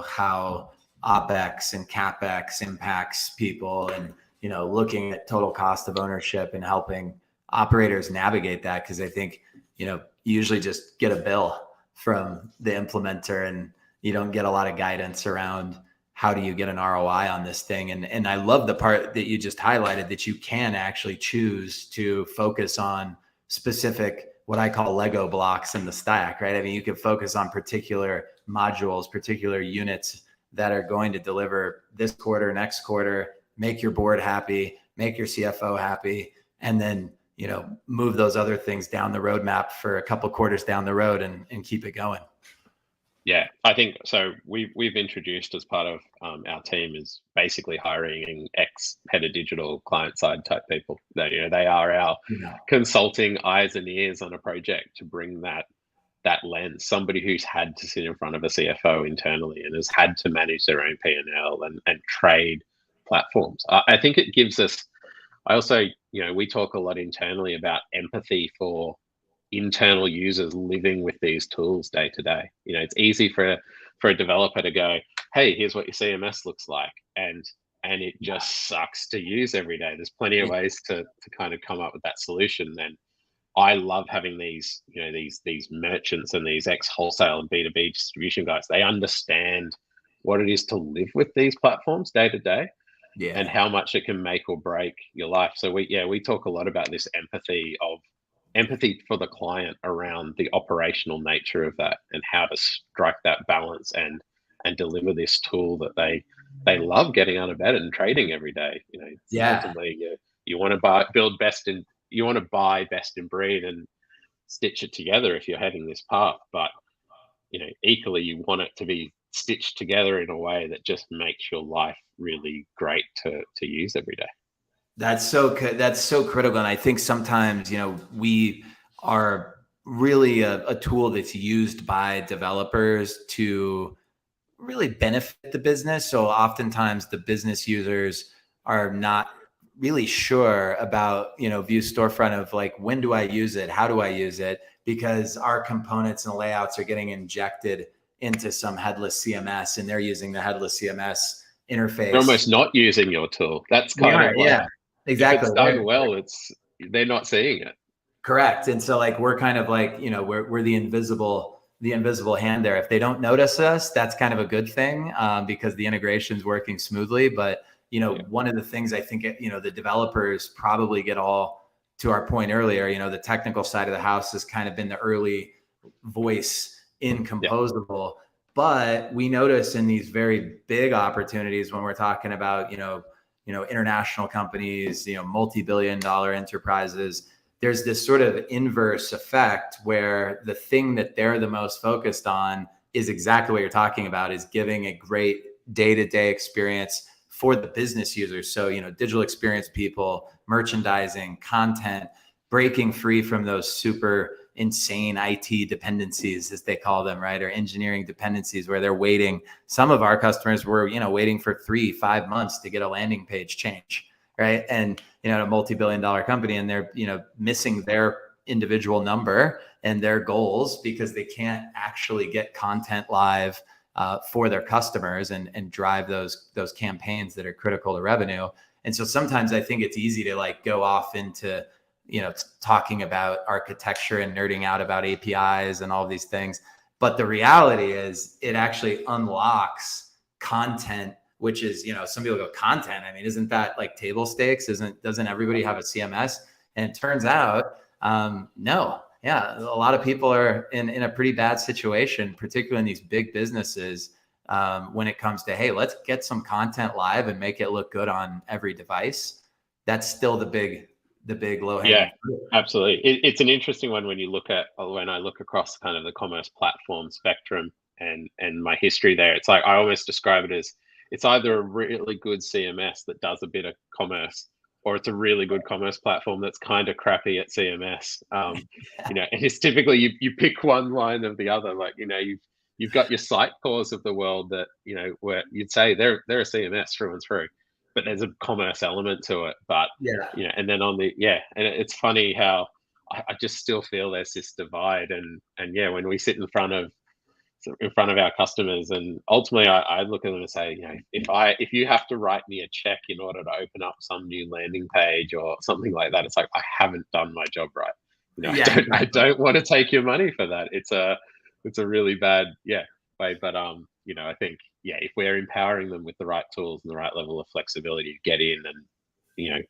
S2: how OpEx and CapEx impacts people, and, looking at total cost of ownership and helping operators navigate that. Cause I think, you usually just get a bill from the implementer and you don't get a lot of guidance around how do you get an ROI on this thing. And I love the part that you just highlighted, that you can actually choose to focus on specific, what I call Lego blocks in the stack, right? I mean, you can focus on particular modules, particular units that are going to deliver this quarter, next quarter, make your board happy, make your CFO happy, and then, move those other things down the roadmap for a couple quarters down the road and keep it going. Yeah,
S1: I think so. We've introduced, as part of our team, is basically hiring ex-head of digital client side type people. They are our consulting eyes and ears on a project to bring that lens. Somebody who's had to sit in front of a CFO internally and has had to manage their own P&L and trade platforms. I think it gives us. I also, we talk a lot internally about empathy for internal users living with these tools day to day. It's easy for a developer to go, hey, here's what your CMS looks like, and it just sucks to use every day. There's plenty of ways to kind of come up with that solution. And I love having these merchants and these ex-wholesale and B2B distribution guys. They understand what it is to live with these platforms day to day. Yeah. And how much it can make or break your life. So we talk a lot about this empathy for the client around the operational nature of that, and how to strike that balance and deliver this tool that they love getting out of bed and trading every day. Ultimately, you want to buy best in breed and stitch it together if you're heading this path. But equally, you want it to be stitched together in a way that just makes your life really great to use every day.
S2: That's so critical. And I think sometimes, we are really a tool that's used by developers to really benefit the business. So oftentimes the business users are not really sure about, VUE Storefront, of like, when do I use it? How do I use it? Because our components and layouts are getting injected into some headless CMS, and they're using the headless CMS interface.
S1: They're almost not using your tool. That's kind of like,
S2: exactly.
S1: If it's done well, they're not seeing it.
S2: Correct. And so like, we're kind of like, we're the invisible hand there. If they don't notice us, that's kind of a good thing, because the integration's working smoothly. But, one of the things I think, the developers probably get all, to our point earlier, the technical side of the house has kind of been the early voice in Composable. But we notice in these very big opportunities, when we're talking about, international companies, multi-billion-dollar enterprises, there's this sort of inverse effect where the thing that they're the most focused on is exactly what you're talking about, is giving a great day-to-day experience for the business users. So, digital experience people, merchandising, content, breaking free from those super insane IT dependencies, as they call them, right? Or engineering dependencies, where they're waiting. Some of our customers were, waiting for 3-5 months to get a landing page change, right? And, a multi-billion-dollar company, and they're, missing their individual number and their goals because they can't actually get content live for their customers and drive those campaigns that are critical to revenue. And so sometimes I think it's easy to like go off into, talking about architecture and nerding out about APIs and all these things. But the reality is it actually unlocks content, which is, some people go, content, I mean, isn't that like table stakes? Doesn't everybody have a CMS? And it turns out, no. Yeah, a lot of people are in a pretty bad situation, particularly in these big businesses, when it comes to, hey, let's get some content live and make it look good on every device. That's still the big low-hanging fruit.
S1: Absolutely. It's an interesting one when I look across kind of the commerce platform spectrum and my history there. It's like I almost describe it as it's either a really good CMS that does a bit of commerce, or it's a really good commerce platform that's kind of crappy at CMS. And it's typically you pick one line of the other. Like, you've got your Sitecore's of the world that, where you'd say they're a CMS through and through, but there's a commerce element to it. But, and then and it's funny how I just still feel there's this divide. And when we sit in front of our customers, and ultimately I look at them and say, if you have to write me a check in order to open up some new landing page or something like that, it's like, I haven't done my job right. I don't want to take your money for that. It's a really bad way. But I think if we're empowering them with the right tools and the right level of flexibility to get in and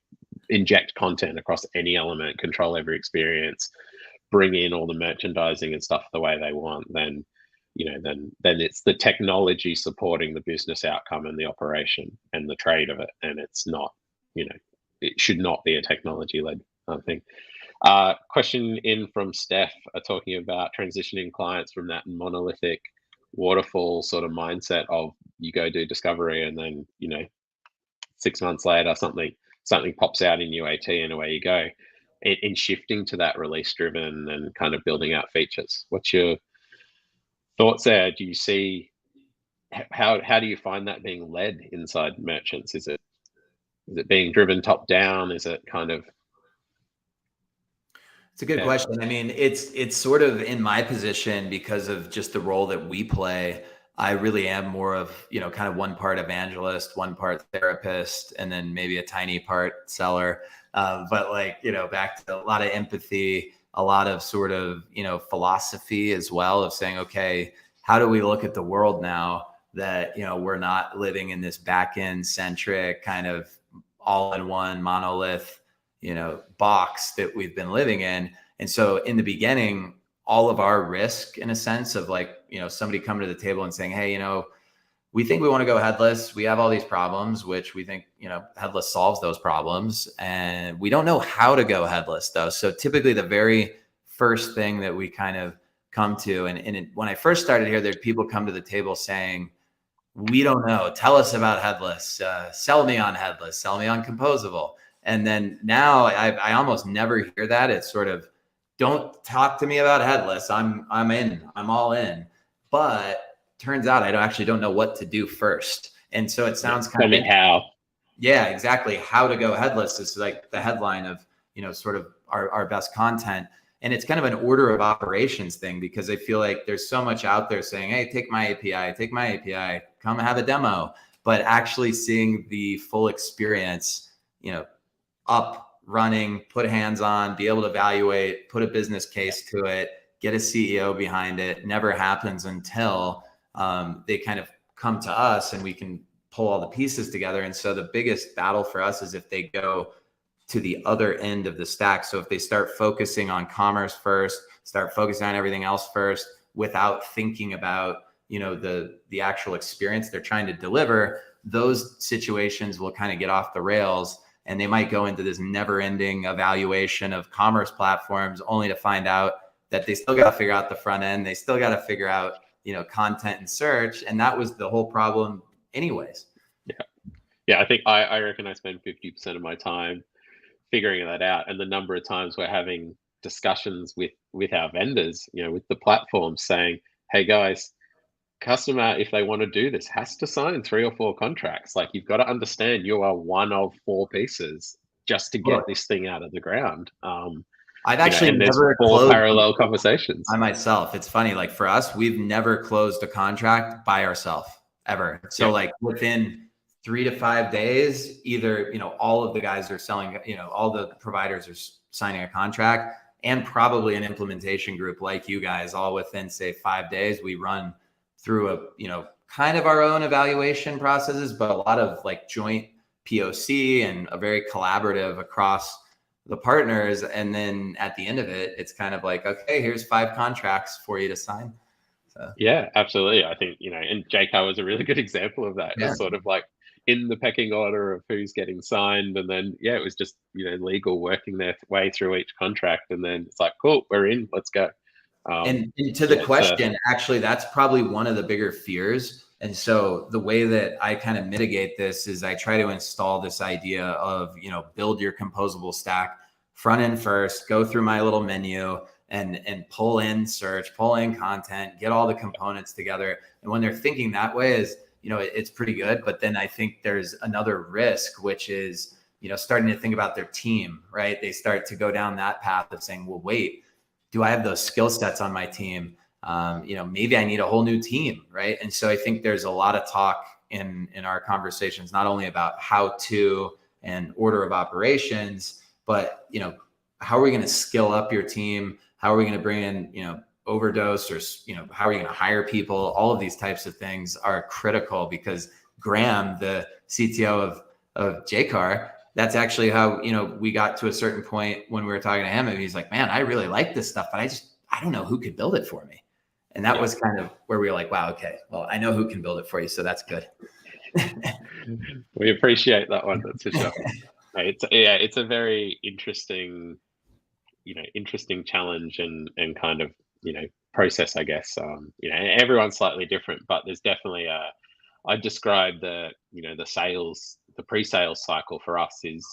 S1: inject content across any element, control every experience, bring in all the merchandising and stuff the way they want, then then it's the technology supporting the business outcome and the operation and the trade of it. And it's not, it should not be a technology-led thing. Question in from Steph talking about transitioning clients from that monolithic waterfall sort of mindset of you go do discovery and then, 6 months later, something pops out in UAT and away you go. In shifting to that release driven and kind of building out features, what's your thoughts there? Do you see how do you find that being led inside merchants? Is it being driven top down? Is it kind of?
S2: It's a good question. I mean, it's sort of in my position because of just the role that we play. I really am more of, kind of one part evangelist, one part therapist, and then maybe a tiny part seller. But like, back to a lot of empathy, a lot of sort of, philosophy as well of saying, okay, how do we look at the world now that, we're not living in this back-end centric kind of all-in-one monolith, box that we've been living in. And so in the beginning, all of our risk in a sense of like, somebody coming to the table and saying, hey, we think we want to go headless. We have all these problems, which we think, headless solves those problems. And we don't know how to go headless though. So typically the very first thing that we kind of come to, when I first started here, there'd people come to the table saying, we don't know, tell us about headless, sell me on headless, sell me on composable. And then now I almost never hear that. It's sort of, don't talk to me about headless. I'm all in. But turns out I actually don't know what to do first. And so it sounds kind of
S1: how.
S2: Yeah, exactly. How to go headless is like the headline of, sort of our best content. And it's kind of an order of operations thing because I feel like there's so much out there saying, hey, take my API, come have a demo. But actually seeing the full experience, up, running, put hands on, be able to evaluate, put a business case to it, get a CEO behind it, never happens until they kind of come to us and we can pull all the pieces together. And so the biggest battle for us is if they go to the other end of the stack. So if they start focusing on commerce first, start focusing on everything else first without thinking about, the actual experience they're trying to deliver, those situations will kind of get off the rails. And they might go into this never-ending evaluation of commerce platforms only to find out that they still got to figure out the front end. They still got to figure out, content and search. And that was the whole problem anyways.
S1: Yeah. I think I reckon I spend 50% of my time figuring that out. And the number of times we're having discussions with our vendors, with the platform, saying, hey guys, customer, if they want to do this, has to sign 3 or 4 contracts. Like, you've got to understand you are one of 4 pieces just to get this thing out of the ground.
S2: I've actually
S1: and there's
S2: never
S1: 4
S2: closed
S1: parallel conversations.
S2: by myself. It's funny, like for us, we've never closed a contract by ourselves ever. So like within 3 to 5 days, either, all of the guys are selling, all the providers are signing a contract, and probably an implementation group like you guys, all within, say, 5 days. We run through a, kind of our own evaluation processes, but a lot of like joint POC and a very collaborative across the partners. And then at the end of it, it's kind of like, okay, here's 5 contracts for you to sign. So.
S1: Yeah, absolutely. I think, and JCar was a really good example of that. It's sort of like in the pecking order of who's getting signed. And then, it was just, legal working their way through each contract. And then it's like, cool, we're in, let's go.
S2: And to the question, actually, that's probably one of the bigger fears. And so the way that I kind of mitigate this is I try to install this idea of, build your composable stack front end first, go through my little menu and pull in search, pull in content, get all the components together. And when they're thinking that way is, it's pretty good. But then I think there's another risk, which is, starting to think about their team, right? They start to go down that path of saying, well, wait, do I have those skill sets on my team? Maybe I need a whole new team, right? And so I think there's a lot of talk in our conversations, not only about how to and order of operations, but, how are we going to skill up your team? How are we going to bring in, Overdose, or, how are you going to hire people? All of these types of things are critical, because Graham, the CTO of JCar, that's actually how, we got to a certain point when we were talking to him, and he's like, man, I really like this stuff, but I don't know who could build it for me. And that was kind of where we were like, wow, okay, well, I know who can build it for you. So that's good.
S1: We appreciate that one. That's for sure. It's a very interesting, interesting challenge and kind of, process, I guess. Everyone's slightly different, but there's definitely I describe the pre-sales cycle for us is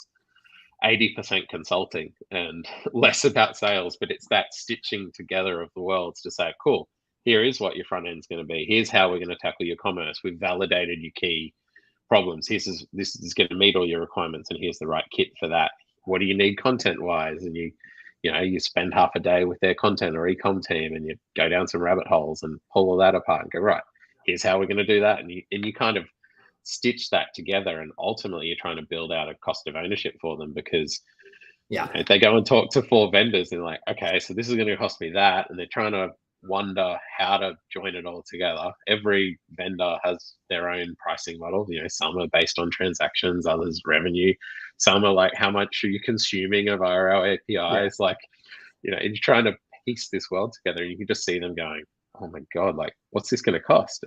S1: 80% consulting and less about sales, but it's that stitching together of the worlds to say, cool, here is what your front end's going to be. Here's how we're going to tackle your commerce. We've validated your key problems. This is going to meet all your requirements, and here's the right kit for that. What do you need content wise? And you spend half a day with their content or ecom team, and you go down some rabbit holes and pull all that apart and go, right, here's how we're going to do that. And you kind of stitch that together, and ultimately you're trying to build out a cost of ownership for them, because if they go and talk to 4 vendors and like, okay, so this is going to cost me that, and they're trying to wonder how to join it all together. Every vendor has their own pricing model. Some are based on transactions, others revenue, some are like, how much are you consuming of our APIs? Like, you're trying to piece this world together, and you can just see them going, oh my god, like, what's this going to cost?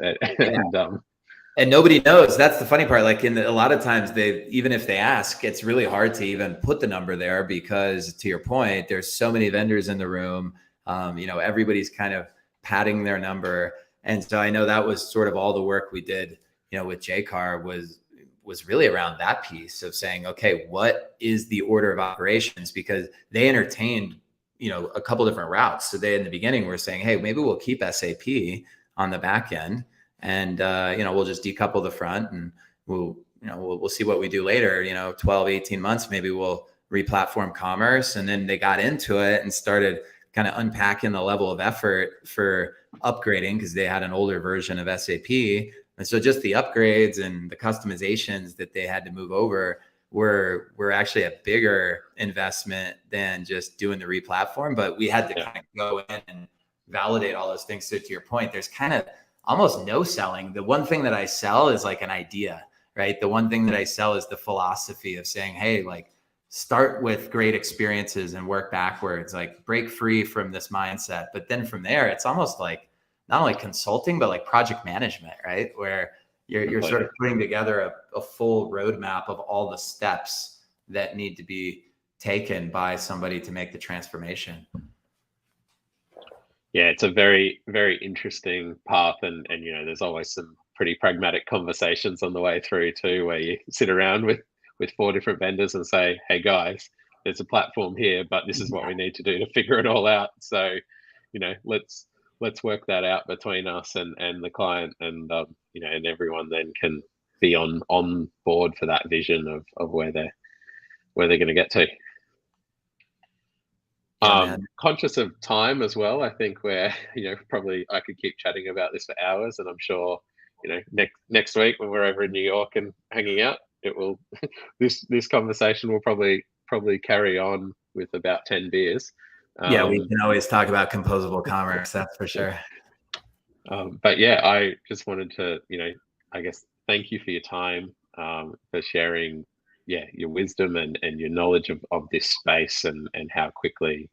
S2: And nobody knows. That's the funny part. Like a lot of times even if they ask, it's really hard to even put the number there, because to your point, there's so many vendors in the room. Everybody's kind of padding their number. And so I know that was sort of all the work we did, with JCar was really around that piece of saying, okay, what is the order of operations? Because they entertained, a couple different routes. So they, in the beginning, were saying, hey, maybe we'll keep SAP on the back end, and, we'll just decouple the front, and we'll see what we do later, 12, 18 months, maybe we'll re-platform commerce. And then they got into it and started kind of unpacking the level of effort for upgrading, because they had an older version of SAP. And so just the upgrades and the customizations that they had to move over were actually a bigger investment than just doing the re-platform. But we had to kind of go in and validate all those things. So to your point, there's kind of almost no selling. The one thing that I sell is like an idea, right? The one thing that I sell is the philosophy of saying, hey, like, start with great experiences and work backwards, like break free from this mindset. But then from there, it's almost like not only consulting, but like project management, right? Where you're sort of putting together a full roadmap of all the steps that need to be taken by somebody to make the transformation.
S1: Yeah, it's a very, very interesting path. And there's always some pretty pragmatic conversations on the way through too, where you sit around with 4 different vendors and say, hey guys, there's a platform here, but this is what we need to do to figure it all out. So, let's work that out between us and the client, and and everyone then can be on board for that vision of where they're going to get to. Conscious of time as well. I think we're, probably I could keep chatting about this for hours, and I'm sure, next week when we're over in New York and hanging out, it will this conversation will probably carry on with about 10 beers.
S2: Yeah, we can always talk about composable commerce, that's for sure.
S1: But yeah, I just wanted to, I guess, thank you for your time, for sharing, your wisdom and your knowledge of this space and how quickly,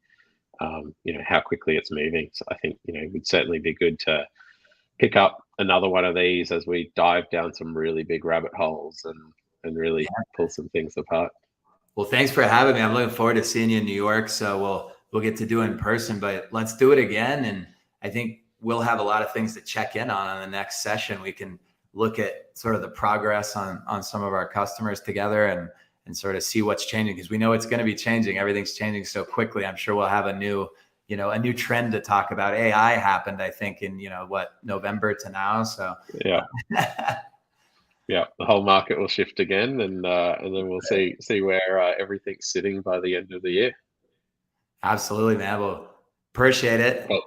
S1: how quickly it's moving. So I think, it would certainly be good to pick up another one of these as we dive down some really big rabbit holes and really pull some things apart.
S2: Well, thanks for having me. I'm looking forward to seeing you in New York. So we'll get to do it in person, but let's do it again. And I think we'll have a lot of things to check in on the next session. We can look at sort of the progress on some of our customers together and sort of see what's changing, because we know it's going to be changing. Everything's changing so quickly. I'm sure we'll have a new trend to talk about. AI happened, I think, in, November to now. So
S1: yeah. Yeah, the whole market will shift again, and then we'll see where everything's sitting by the end of the year.
S2: Absolutely, man. Well, appreciate it.
S1: Well,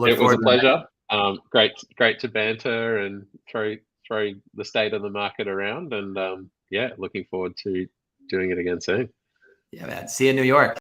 S1: it was a pleasure. Great to banter and throw the state of the market around, and looking forward to doing it again soon.
S2: Yeah, man. See you in New York.